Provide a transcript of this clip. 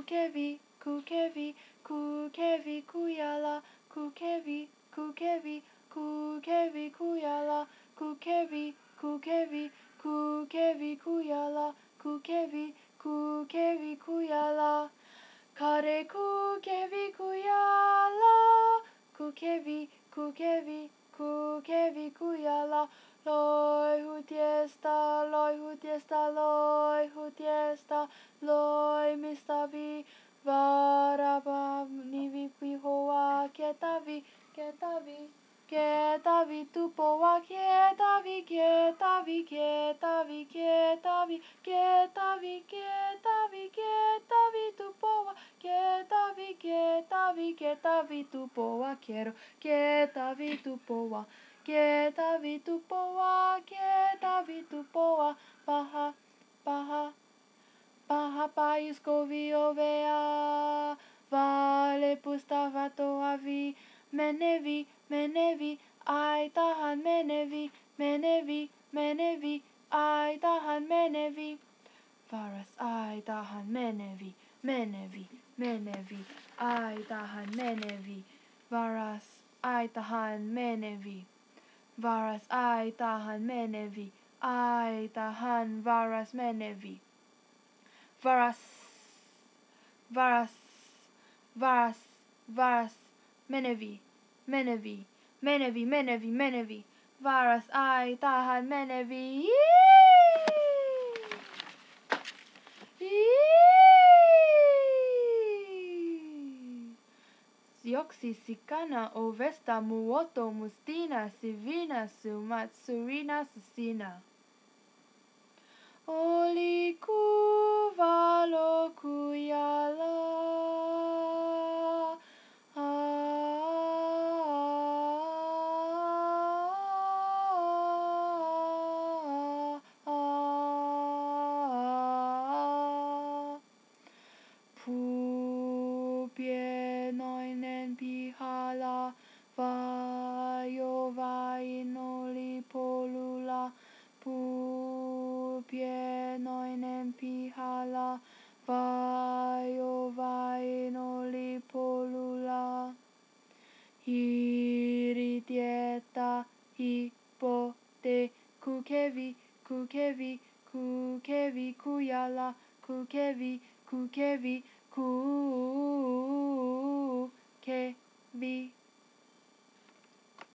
kukevi, kukevi, kukevi kujala, kukevi, kukevi, kukevi kujala, kukevi, kukevi, kukevi kujala, kukevi, kukevi kujala. Kare kukevi kujala, kukevi, kukevi, kukevi kujala. Loi hutiesta, loi hutiesta, loi hutiesta, loi mistavi, varaba nivi pihoa, ketavi, ketavi, ketavi tupoa, ketavi, ketavi, ketavi, ketavi, ketavi, ketavi, ketavi tupoa, ketavi, ketavi, ketavi tupoa, quiero, ketavi tupoa. Ketavi tupoa, paha, paha, paha paiuskovi ovea, vale pustavato avi, menevi, menevi, ai tahan menevi, menevi, menevi, ai tahan menevi. Varas ai tahan menevi, menevi, menevi, ai tahan menevi, varas ai tahan menevi. Varas ai tahan menevi, ai tahan varas menevi. Varas, varas, varas, varas, menevi, menevi, menevi, menevi, menevi. Varas ai tahan menevi. Joksi sikana ovesta muoto mustina sivina sumatsurina susina. Oli kuvalo kujala. Pienoinen pihala, vaio vain oli polulla. Pienoinen pihala, vaio vain oli polulla. Hiiritietä hippote, kukevi, kukevi, kukevi kujala, kukevi, kukevi, kukevi.